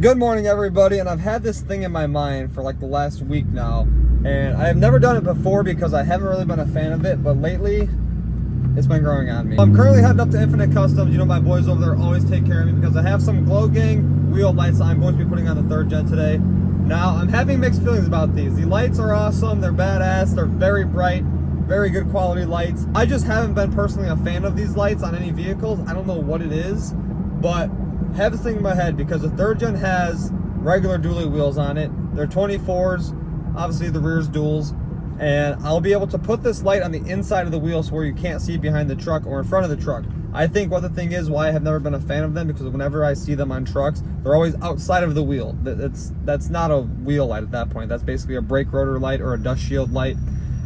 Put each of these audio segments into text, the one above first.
Good morning, everybody, and I've had this thing in my mind for like the last week now, and I have never done it before because I haven't really been a fan of it, but lately it's been growing on me. I'm currently heading up to Infinite Customs. You know, my boys over there always take care of me because I have some Glow Gang wheel lights I'm going to be putting on the 3rd gen today. Now, I'm having mixed feelings about these. The lights are awesome, they're badass, they're very bright, very good quality lights. I just haven't been personally a fan of these lights on any vehicles. I don't know what it is, but I have this thing in my head because the 3rd gen has regular dually wheels on it. They're 24s, obviously the rear's duals, and I'll be able to put this light on the inside of the wheel so where you can't see behind the truck or in front of the truck. I think what the thing is, why I have never been a fan of them, because whenever I see them on trucks, they're always outside of the wheel. That's not a wheel light at that point. That's basically a brake rotor light or a dust shield light.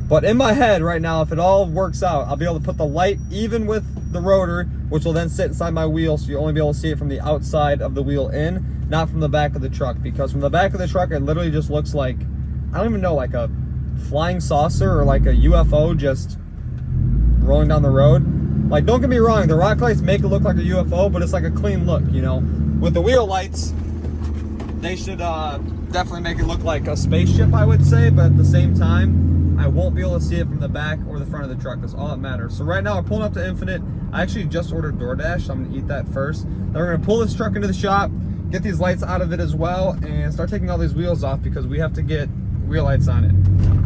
But in my head right now, if it all works out, I'll be able to put the light even with the rotor, which will then sit inside my wheel, so you'll only be able to see it from the outside of the wheel in, not from the back of the truck. Because from the back of the truck, it literally just looks like, I don't even know, like a flying saucer or like a UFO just rolling down the road. Like, don't get me wrong, the rock lights make it look like a UFO, but it's like a clean look, you know? With the wheel lights, they should definitely make it look like a spaceship, I would say, but at the same time, I won't be able to see it from the back or the front of the truck. That's all that matters. So right now, we're pulling up to Infinite. I actually just ordered DoorDash, so I'm gonna eat that first. Then we're gonna pull this truck into the shop, get these lights out of it as well, and start taking all these wheels off because we have to get wheel lights on it.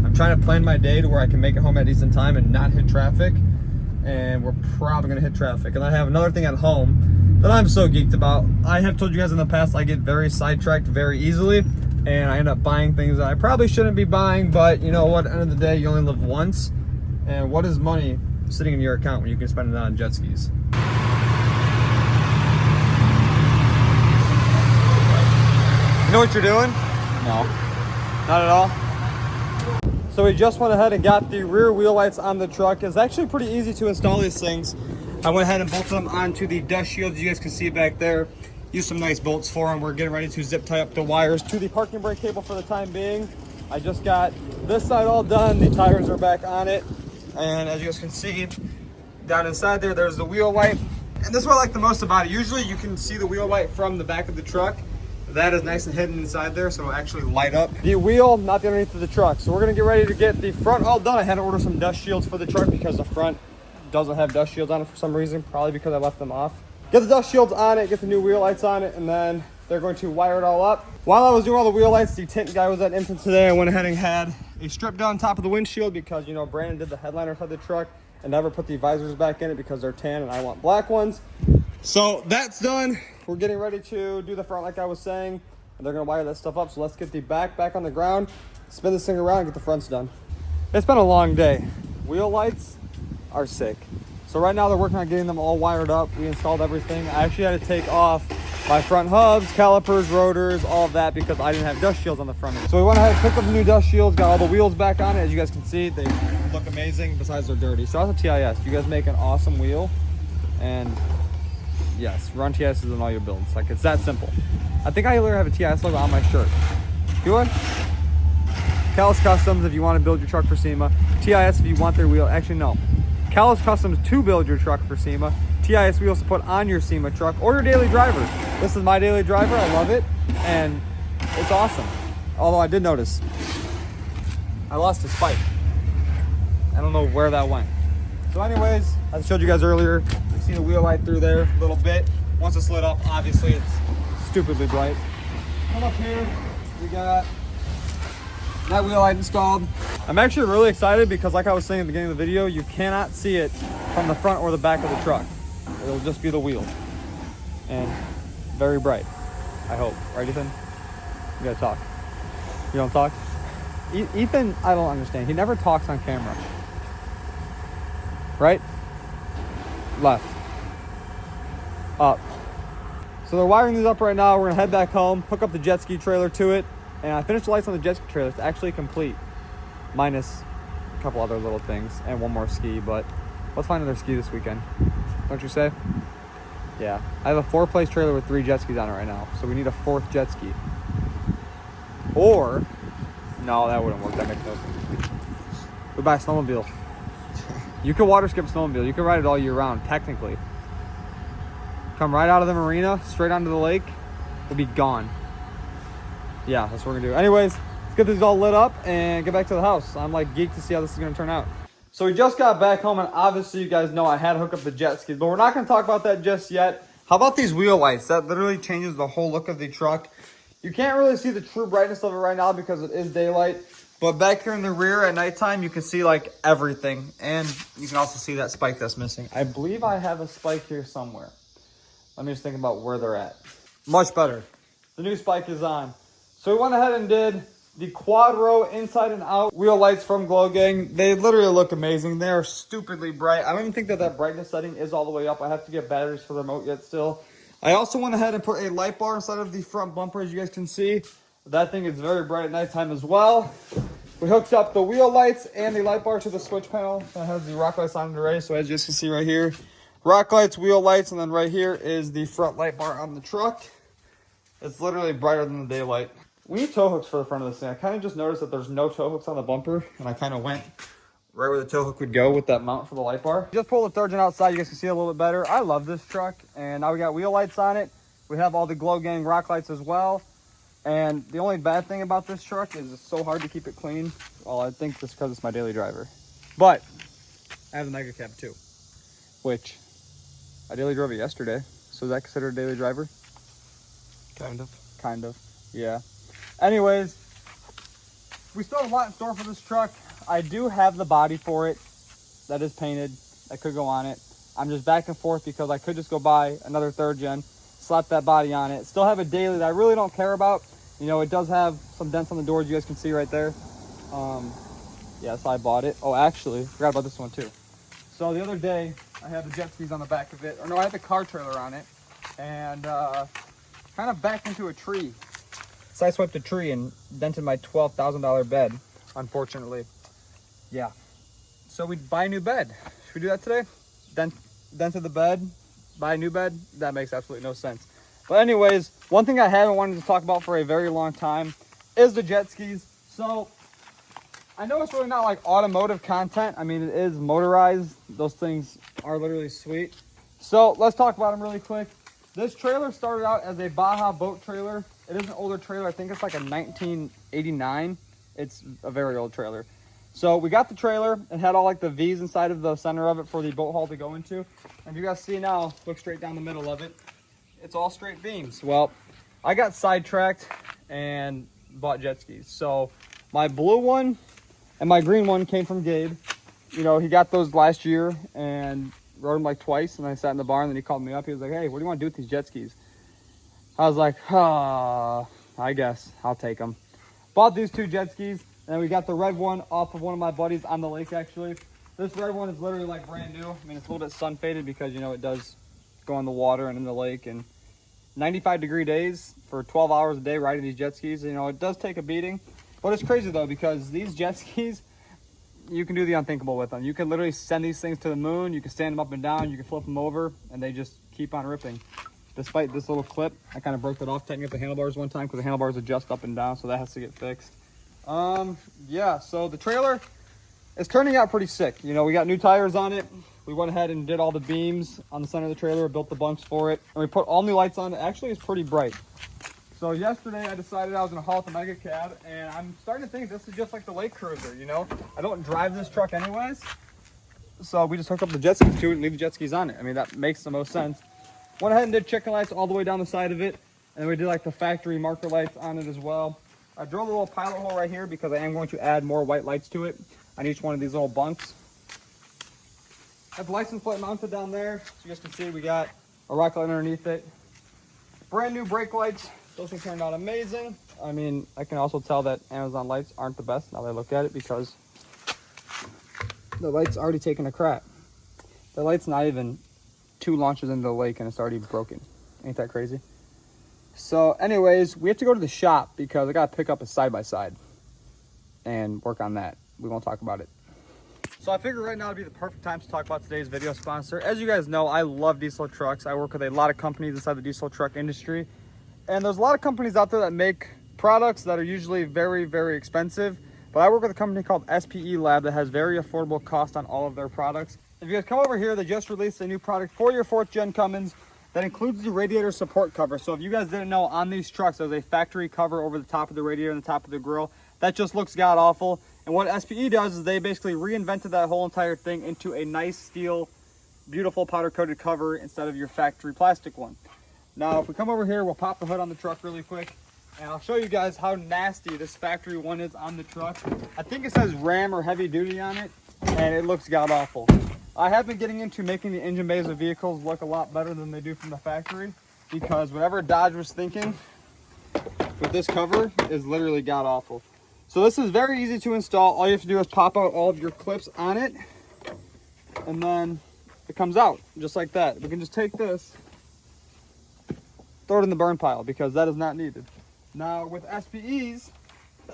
I'm trying to plan my day to where I can make it home at a decent time and not hit traffic, and we're probably gonna hit traffic. And I have another thing at home that I'm so geeked about. I have told you guys in the past I get very sidetracked very easily, and I end up buying things that I probably shouldn't be buying, but you know what, at the end of the day, you only live once, and what is money sitting in your account when you can spend it on jet skis? You know what you're doing? No. Not at all? So we just went ahead and got the rear wheel lights on the truck. It's actually pretty easy to install these things. I went ahead and bolted them onto the dust shields. You guys can see back there. Use some nice bolts for them. We're getting ready to zip tie up the wires to the parking brake cable for the time being. I just got this side all done. The tires are back on it. And as you guys can see, down inside there, there's the wheel light. And this is what I like the most about it. Usually you can see the wheel light from the back of the truck. That is nice and hidden inside there, so it'll actually light up the wheel, not the underneath of the truck. So we're gonna get ready to get the front all done. I had to order some dust shields for the truck because the front doesn't have dust shields on it for some reason, probably because I left them off. Get the dust shields on it, get the new wheel lights on it, and then they're going to wire it all up. While I was doing all the wheel lights, the tint guy was at Infinite today. I went ahead and had a strip down top of the windshield because, you know, Brandon did the headliner side of the truck and never put the visors back in it because they're tan and I want black ones. So that's done. We're getting ready to do the front like I was saying, and they're gonna wire that stuff up. So let's get the back on the ground, spin this thing around, and get the fronts done. It's been a long day. Wheel lights are sick. So right now they're working on getting them all wired up. We installed everything. I actually had to take off my front hubs, calipers, rotors, all of that because I didn't have dust shields on the front end. So we went ahead and picked up the new dust shields, got all the wheels back on it. As you guys can see, they look amazing, besides they're dirty. So that's a TIS. You guys make an awesome wheel, and yes, run TISs in all your builds. Like, it's that simple. I think I literally have a TIS logo on my shirt. Do I? Callus Customs if you want to build your truck for SEMA. TIS if you want their wheel. Actually, no. Callus Customs to build your truck for SEMA. TIS wheels to put on your SEMA truck or your daily driver. This is my daily driver. I love it, and it's awesome. Although I did notice I lost a spike. I don't know where that went. So anyways, as I showed you guys earlier, you see the wheel light through there a little bit. Once it's lit up, obviously it's stupidly bright. Come up here, we got that wheel light installed. I'm actually really excited because, like I was saying at the beginning of the video, you cannot see it from the front or the back of the truck. It'll just be the wheel. And very bright, I hope. Right, Ethan? You gotta talk. You don't talk? Ethan, I don't understand. He never talks on camera. Right? Left. Up. So they're wiring these up right now. We're gonna head back home, hook up the jet ski trailer to it, and I finished the lights on the jet ski trailer. It's actually complete, minus a couple other little things and one more ski, but let's find another ski this weekend. Don't you say? Yeah. I have a 4-place trailer with 3 jet skis on it right now, so we need a 4th jet ski. Or, no, that wouldn't work. That makes no sense. We buy a snowmobile. You can water skip a snowmobile. You can ride it all year round, technically. Come right out of the marina, straight onto the lake, we'll be gone. yeah, that's what we're gonna do. Anyways, let's get these all lit up and get back to the house. I'm like geeked to see how this is gonna turn out. So we just got back home, and obviously you guys know I had to hook up the jet skis, but we're not gonna talk about that just yet. How about these wheel lights? That literally changes the whole look of the truck. You can't really see the true brightness of it right now because it is daylight, but back here in the rear at nighttime, you can see like everything. And you can also see that spike that's missing. I believe I have a spike here somewhere. Let me just think about where they're at. Much better. The new spike is on. So we went ahead and did the quad row inside and out wheel lights from Glow Gang. They literally look amazing. They are stupidly bright. I don't even think that brightness setting is all the way up. I have to get batteries for the remote yet still. I also went ahead and put a light bar inside of the front bumper, as you guys can see. That thing is very bright at nighttime as well. We hooked up the wheel lights and the light bar to the switch panel that has the rock lights on it already. So as you guys can see right here, rock lights, wheel lights, and then right here is the front light bar on the truck. It's literally brighter than the daylight. We need tow hooks for the front of this thing. I kind of just noticed that there's no tow hooks on the bumper, and I kind of went right where the tow hook would go with that mount for the light bar. Just pull the third gen outside, you guys can see a little bit better. I love this truck, and now we got wheel lights on it. We have all the Glow Gang rock lights as well. And the only bad thing about this truck is it's so hard to keep it clean. Well, I think it's because it's my daily driver. But I have the Mega Cab too, which I daily drove it yesterday. So is that considered a daily driver? Kind of. Kind of, yeah. Anyways, we still have a lot in store for this truck. I do have the body for it that is painted. That could go on it. I'm just back and forth because I could just go buy another third gen, slap that body on it. Still have a daily that I really don't care about. You know, it does have some dents on the doors you guys can see right there. Yeah, so I bought it. Oh, actually, forgot about this one too. So the other day, I had the jet skis on the back of it. Or no, I had the car trailer on it. And kind of backed into a tree. Sideswiped a tree and dented my $12,000 bed, unfortunately. Yeah. So we buy a new bed. Should we do that today? Dented the bed, buy a new bed? That makes absolutely no sense. But anyways, one thing I haven't wanted to talk about for a very long time is the jet skis. So I know it's really not like automotive content. I mean, it is motorized. Those things are literally sweet. So let's talk about them really quick. This trailer started out as a Baja boat trailer. It is an older trailer. I think it's like a 1989. It's a very old trailer. So we got the trailer. It had all like the V's inside of the center of it for the boat hull to go into. And you guys see now, look straight down the middle of it. It's all straight beams. Well, I got sidetracked and bought jet skis. So my blue one and my green one came from Gabe. You know, he got those last year and rode them like twice, and I sat in the barn, and then he called me up. He was like, hey, what do you want to do with these jet skis? I was like, I guess I'll take them. Bought these two jet skis, and we got the red one off of one of my buddies on the lake, actually. This red one is literally like brand new. I mean, it's a little bit sun faded because, you know, it does go in the water and in the lake, and 95-degree days for 12 hours a day riding these jet skis, you know, it does take a beating. But it's crazy, though, because these jet skis, you can do the unthinkable with them. You can literally send these things to the moon. You can stand them up and down. You can flip them over, and they just keep on ripping. Despite this little clip, I kind of broke that off tightening up the handlebars one time because the handlebars adjust up and down, so that has to get fixed. Yeah, so the trailer is turning out pretty sick. You know, we got new tires on it. We went ahead and did all the beams on the center of the trailer, built the bunks for it, and we put all new lights on it. Actually, it's pretty bright. So yesterday I decided I was gonna haul the Mega Cab, and I'm starting to think this is just like the lake cruiser, you know? I don't drive this truck anyways, so we just hooked up the jet skis to it and leave the jet skis on it. I mean, that makes the most sense. Went ahead and did chicken lights all the way down the side of it, and we did like the factory marker lights on it as well. I drilled a little pilot hole right here because I am going to add more white lights to it on each one of these little bunks. I have the license plate mounted down there, so you guys can see we got a rock light underneath it. Brand new brake lights. Those things turned out amazing. I mean, I can also tell that Amazon lights aren't the best now that I look at it because the light's already taken a crap. The light's not even 2 launches into the lake and it's already broken. Ain't that crazy? So anyways, we have to go to the shop because I got to pick up a side-by-side and work on that. We won't talk about it. So I figured right now would be the perfect time to talk about today's video sponsor. As you guys know, I love diesel trucks. I work with a lot of companies inside the diesel truck industry. And there's a lot of companies out there that make products that are usually very, very expensive. But I work with a company called Spelab that has very affordable cost on all of their products. If you guys come over here, they just released a new product for your 4th gen Cummins. that includes the radiator support cover. So if you guys didn't know, on these trucks, there's a factory cover over the top of the radiator and the top of the grill. That just looks god awful. And what SPE does is they basically reinvented that whole entire thing into a nice steel, beautiful powder coated cover instead of your factory plastic one. Now, if we come over here, we'll pop the hood on the truck really quick, and I'll show you guys how nasty this factory one is on the truck. I think it says Ram or heavy duty on it, and it looks god awful. I have been getting into making the engine bays of vehicles look a lot better than they do from the factory, because whatever Dodge was thinking with this cover is literally god awful. So this is very easy to install. All you have to do is pop out all of your clips on it, and then it comes out just like that. We can just take this, throw it in the burn pile, because that is not needed. Now with SPEs,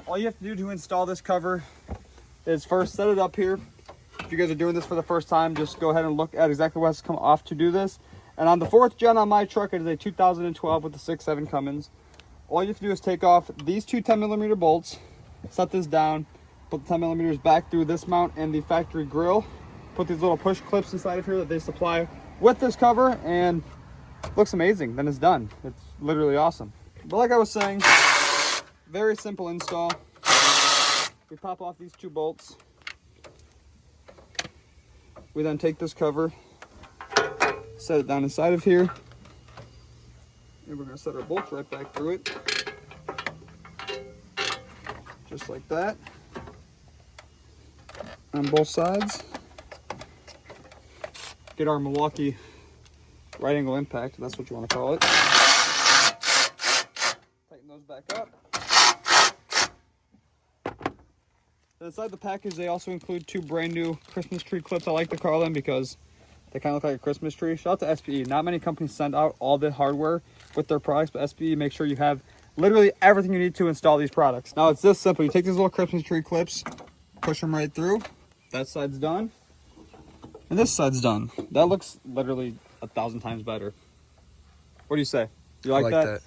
all you have to do to install this cover is first set it up here. If you guys are doing this for the first time, just go ahead and look at exactly what has to come off to do this. And on the 4th gen on my truck, it is a 2012 with the 6.7 Cummins. All you have to do is take off these two 10mm bolts, set this down, put the 10mm back through this mount and the factory grill, put these little push clips inside of here that they supply with this cover, and it looks amazing. Then it's done. It's literally awesome. But like I was saying, very simple install. We pop off these two bolts. We then take this cover, set it down inside of here, and we're going to set our bolts right back through it, just like that, on both sides. Get our Milwaukee right angle impact, that's what you want to call it. Tighten those back up. Inside the package, they also include two brand new Christmas tree clips. I like to call them because they kind of look like a Christmas tree. Shout out to SPE. Not many companies send out all the hardware with their products, but SPE makes sure you have literally everything you need to install these products. Now it's this simple. You take these little Christmas tree clips, push them right through. That side's done, and this side's done. That looks literally 1,000 times better. What do you say? You like that?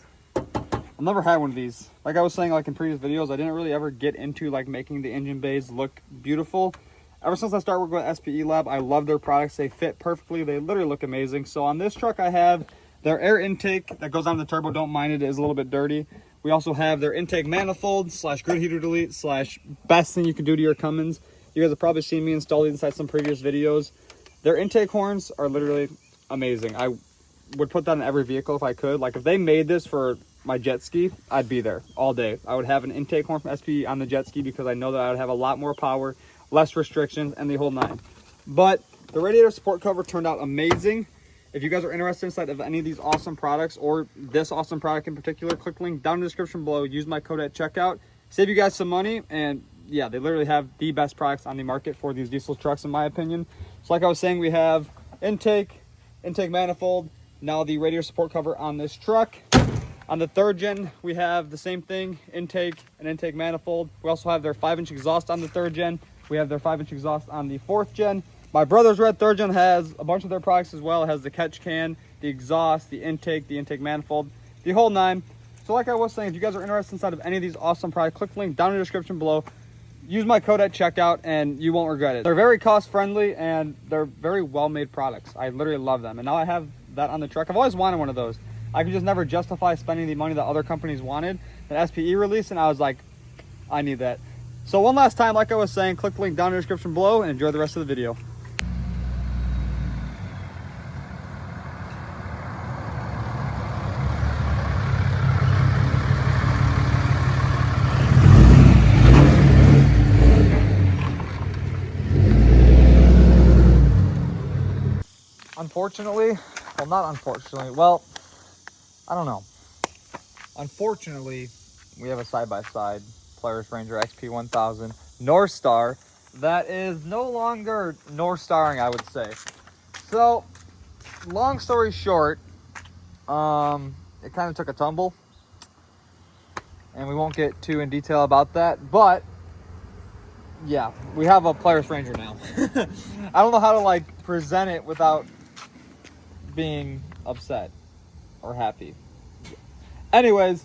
I've never had one of these. Like I was saying, like in previous videos, I didn't really ever get into like making the engine bays look beautiful. Ever since I started working with Spelab, I love their products. They fit perfectly. They literally look amazing. So on this truck, I have their air intake that goes on the turbo. Don't mind it. It is a little bit dirty. We also have their intake manifold / grid heater delete / best thing you can do to your Cummins. You guys have probably seen me install these inside some previous videos. Their intake horns are literally amazing. I would put that in every vehicle if I could. Like if they made this for my jet ski, I'd be there all day. I would have an intake horn from SPE on the jet ski because I know that I would have a lot more power, less restrictions, and the whole nine. But the radiator support cover turned out amazing. If you guys are interested inside of any of these awesome products or this awesome product in particular, click the link down in the description below. Use my code at checkout. Save you guys some money, and yeah, they literally have the best products on the market for these diesel trucks in my opinion. So like I was saying, we have intake manifold, now the radiator support cover on this truck. On the 3rd gen, we have the same thing, intake and intake manifold. We also have their 5-inch exhaust on the 3rd gen. We have their 5-inch exhaust on the 4th gen. My brother's red 3rd gen has a bunch of their products as well. It has the catch can, the exhaust, the intake manifold, the whole nine. So like I was saying, if you guys are interested inside of any of these awesome products, click the link down in the description below. Use my code at checkout and you won't regret it. They're very cost friendly and they're very well made products. I literally love them. And now I have that on the truck. I've always wanted one of those. I could just never justify spending the money that other companies wanted. That SPE released, and I was like, I need that. So one last time, like I was saying, click the link down in the description below and enjoy the rest of the video. Unfortunately, well, not unfortunately, well, I don't know. Unfortunately, we have a side-by-side Polaris Ranger XP1000 North Star that is no longer North Starring, I would say. So, long story short, it kind of took a tumble, and we won't get too in detail about that, but yeah, we have a Polaris Ranger now. I don't know how to like present it without being upset or happy. Anyways,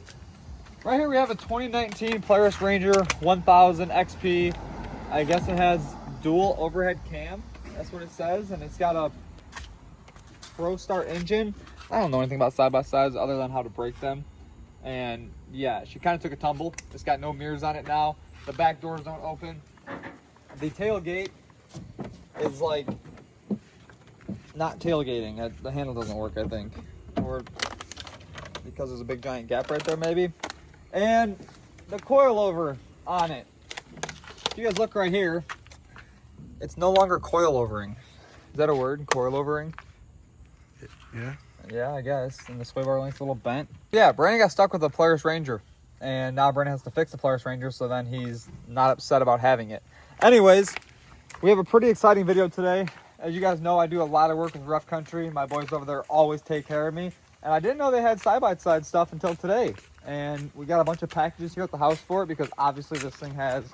right here we have a 2019 Polaris Ranger 1000 XP. I guess it has dual overhead cam. That's what it says, and it's got a Pro Start engine. I don't know anything about side-by-sides other than how to break them. And yeah, she kind of took a tumble. It's got no mirrors on it now. The back doors don't open. The tailgate is like not tailgating. The handle doesn't work, I think. Or because there's a big giant gap right there maybe. And the coilover on it. If you guys look right here, it's no longer coilovering. Is that a word? Coilovering? Yeah. Yeah, I guess. And the sway bar link's a little bent. Yeah, Brandon got stuck with the Polaris Ranger. And now Brandon has to fix the Polaris Ranger, so then he's not upset about having it. Anyways, we have a pretty exciting video today. As you guys know, I do a lot of work with Rough Country. My boys over there always take care of me. And I didn't know they had side-by-side stuff until today. And we got a bunch of packages here at the house for it because obviously this thing has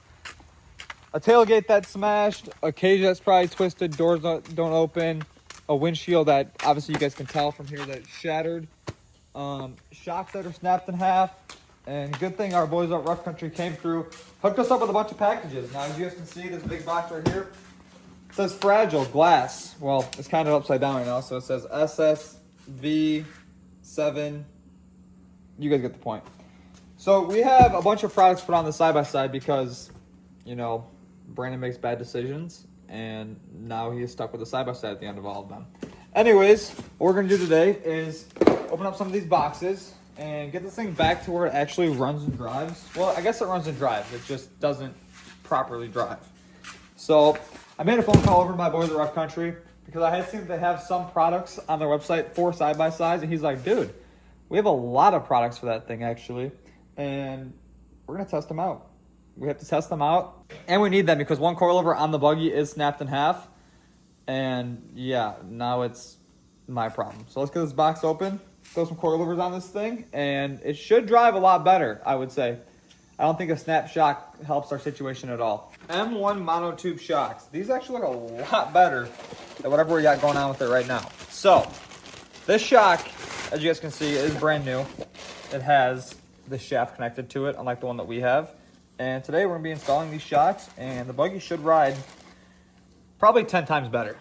a tailgate that's smashed, a cage that's probably twisted, doors don't open, a windshield that obviously you guys can tell from here that it's shattered, shocks that are snapped in half, and good thing our boys at Rough Country came through, hooked us up with a bunch of packages. Now as you guys can see, this big box right here, it says fragile glass. Well, it's kind of upside down right now, so it says SSV7. You guys get the point. So we have a bunch of products put on the side-by-side because, you know, Brandon makes bad decisions, and now he is stuck with a side-by-side at the end of all of them. Anyways, what we're going to do today is open up some of these boxes and get this thing back to where it actually runs and drives. Well, I guess it runs and drives. It just doesn't properly drive. So I made a phone call over to my boys at Rough Country because I had seen they have some products on their website for side-by-sides, and he's like, dude, we have a lot of products for that thing actually, and we're going to test them out. We have to test them out, and we need them because one coilover on the buggy is snapped in half, and yeah, now it's my problem. So let's get this box open, throw some coilovers on this thing, and it should drive a lot better, I would say. I don't think a snap shock helps our situation at all. M1 monotube shocks. These actually look a lot better than whatever we got going on with it right now. So this shock, as you guys can see, is brand new. It has the shaft connected to it, unlike the one that we have. And today we're going to be installing these shocks, and the buggy should ride probably 10 times better.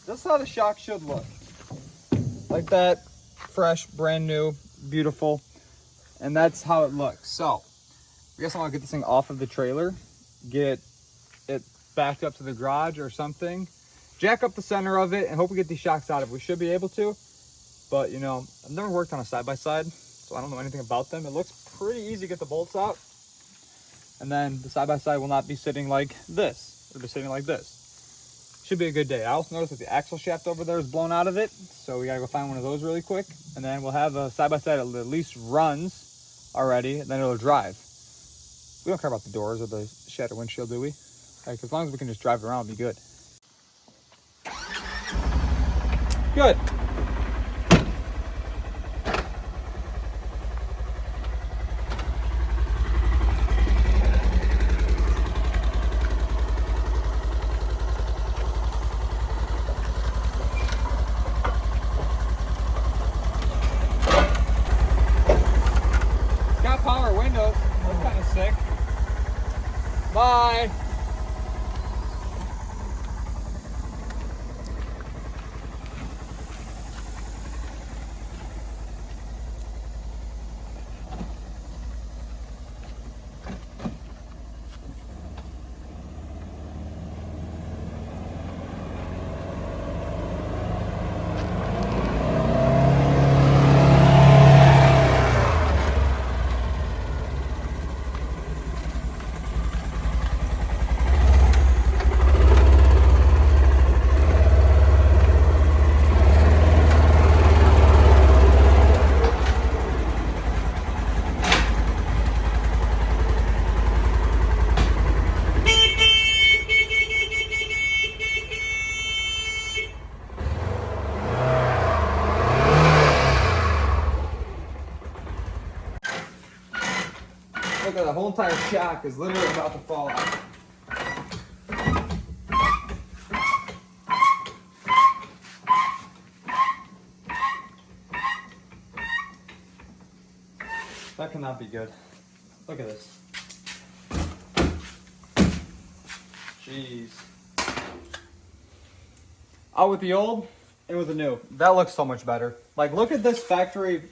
This is how the shock should look. Like that, fresh, brand new, beautiful. And that's how it looks. So, I guess I want to get this thing off of the trailer, get it backed up to the garage or something, jack up the center of it, and hope we get these shocks out of it. We should be able to, but you know, I've never worked on a side-by-side, so I don't know anything about them. It looks pretty easy to get the bolts out. And then the side-by-side will not be sitting like this. It'll be sitting like this. Should be a good day. I also noticed that the axle shaft over there is blown out of it, so we gotta go find one of those really quick. And then we'll have a side-by-side that at least runs already, and then it'll drive. We don't care about the doors or the shattered windshield, do we? Like, as long as we can just drive it around, it'll be good. Good. Got power windows. That's kind of sick. Bye. Look at the whole entire shock is literally about to fall out. That cannot be good. Look at this. Jeez. Out with the old, and with the new. That looks so much better. Like, look at this factory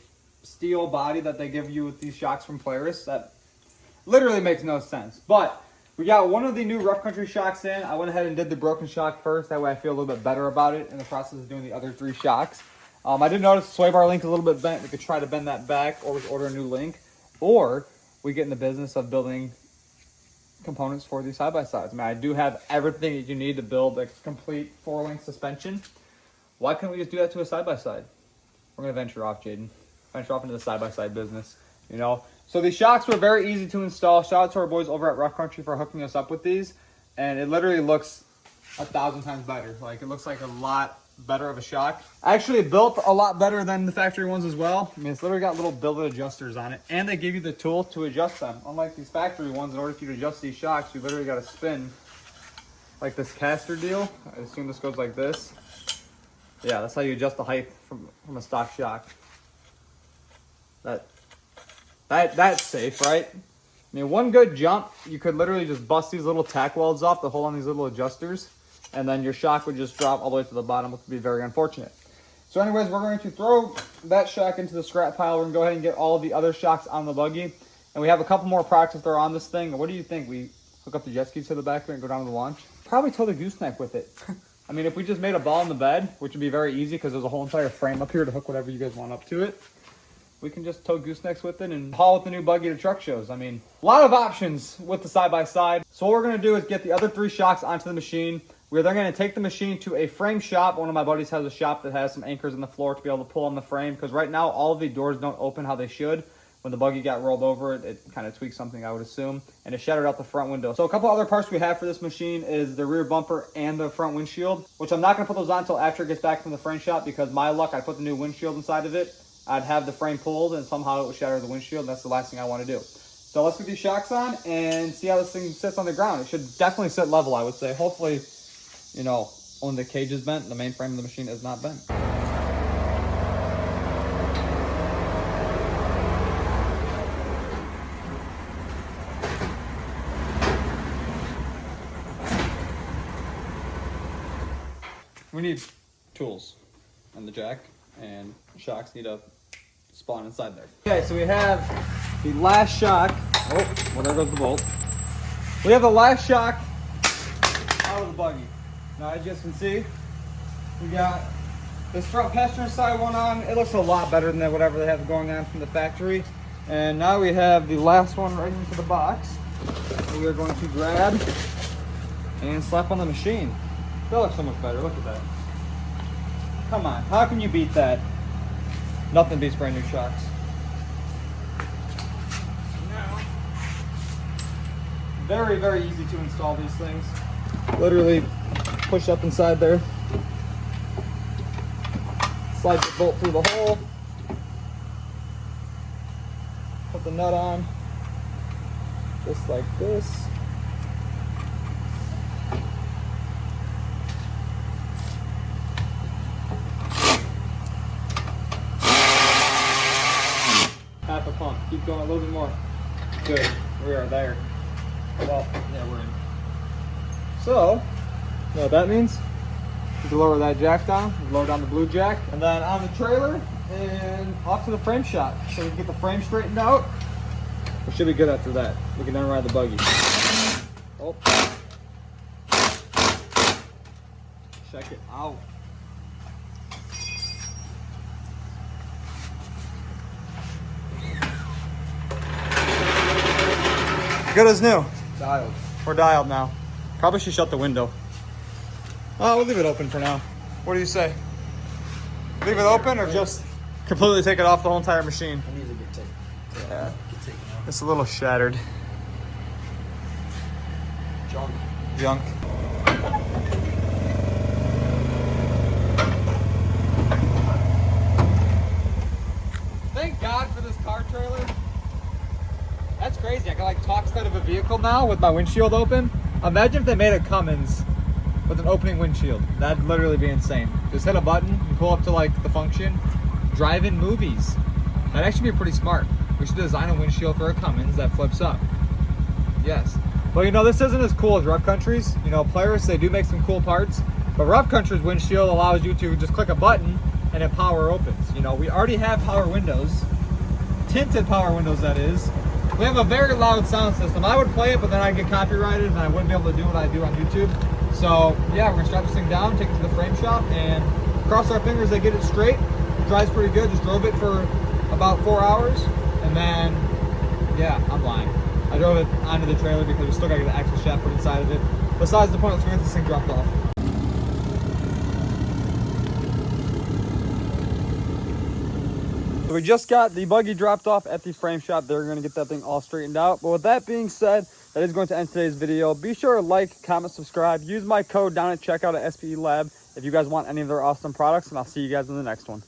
steel body that they give you with these shocks from Polaris. That literally makes no sense. But we got one of the new rough country shocks in. I went ahead and did the broken shock first. That way I feel a little bit better about it in the process of doing the other 3 shocks. I did notice the sway bar link is a little bit bent. We could try to bend that back, or we could order a new link. Or we get in the business of building components for these side-by-sides. I mean, I do have everything that you need to build a complete 4-link suspension. Why couldn't we just do that to a side-by-side? We're going to venture off, Jaden. Venture off into the side-by-side business, you know? So these shocks were very easy to install. Shout out to our boys over at Rough Country for hooking us up with these. And it literally looks 1,000 times better. Like, it looks like a lot better of a shock. Actually built a lot better than the factory ones as well. I mean, it's literally got little billet adjusters on it, and they give you the tool to adjust them. Unlike these factory ones, in order for you to adjust these shocks, you literally got to spin like this caster deal. I assume this goes like this. Yeah, that's how you adjust the height from a stock shock. That's safe, right? I mean, one good jump, you could literally just bust these little tack welds off to hold on these little adjusters, and then your shock would just drop all the way to the bottom, which would be very unfortunate. So anyways, we're going to throw that shock into the scrap pile. We're going to go ahead and get all of the other shocks on the buggy. And we have a couple more products to throw on this thing. What do you think? We hook up the jet skis to the back of it and go down to the launch? Probably tow the gooseneck with it. I mean, if we just made a ball in the bed, which would be very easy because there's a whole entire frame up here to hook whatever you guys want up to it, we can just tow goosenecks with it and haul with the new buggy to truck shows. I mean, a lot of options with the side-by-side. So what we're going to do is get the other 3 shocks onto the machine. We're then going to take the machine to a frame shop. One of my buddies has a shop that has some anchors in the floor to be able to pull on the frame, because right now all of the doors don't open how they should. When the buggy got rolled over, it kind of tweaked something, I would assume, and it shattered out the front window. So a couple other parts we have for this machine is the rear bumper and the front windshield, which I'm not going to put those on until after it gets back from the frame shop, because my luck, I put the new windshield inside of it, I'd have the frame pulled and somehow it would shatter the windshield, and that's the last thing I want to do. So let's get these shocks on and see how this thing sits on the ground. It should definitely sit level, I would say. Hopefully, you know, only the cage is bent, the main frame of the machine is not bent. We need tools and the jack, and shocks need to spawn inside there. Okay, so we have the last shock. Oh, well, there goes the bolt. We have the last shock out of the buggy. Now, as you guys can see, we got this front passenger side one on. It looks a lot better than whatever they have going on from the factory. And now we have the last one right into the box that we are going to grab and slap on the machine. That looks so much better. Look at that. Come on. How can you beat that? Nothing beats brand new shocks. Now, very, very easy to install these things. Literally push up inside there. Slide the bolt through the hole. Put the nut on. Just like this. Half a pump. Keep going a little bit more. Good. We are there. Well, yeah, we're in. So, you know what that means? We can lower that jack down, lower down the blue jack, and then on the trailer and off to the frame shop. So we can get the frame straightened out. We should be good after that. We can then ride the buggy. Oh. Check it out. Good as new. Dialed. We're dialed now. Probably should shut the window. Oh, we'll leave it open for now. What do you say? Leave it open or just completely take it off the whole entire machine? It needs to get taken. Yeah. Get taken off. It's a little shattered. Junk. Thank God for this car trailer. That's crazy. I can like talk instead of a vehicle now with my windshield open. Imagine if they made a Cummins with an opening windshield. That'd literally be insane. Just hit a button and pull up to like the function. Drive in movies. That'd actually be pretty smart. We should design a windshield for a Cummins that flips up. Yes. Well, you know, this isn't as cool as Rough Country's. You know, Polaris, they do make some cool parts. But Rough Country's windshield allows you to just click a button and it power opens. You know, we already have power windows, tinted power windows that is. We have a very loud sound system. I would play it, but then I'd get copyrighted and I wouldn't be able to do what I do on YouTube. So yeah, we're gonna strap this thing down, take it to the frame shop, and cross our fingers they get it straight. It drives pretty good. Just drove it for about 4 hours, and then yeah, I'm lying. I drove it onto the trailer because we still gotta get the axle shaft put inside of it. Besides the point, let's go get this thing dropped off. So we just got the buggy dropped off at the frame shop. They're going to get that thing all straightened out. But with that being said, that is going to end today's video. Be sure to like, comment, subscribe. Use my code down at checkout at Spelab if you guys want any of their awesome products. And I'll see you guys in the next one.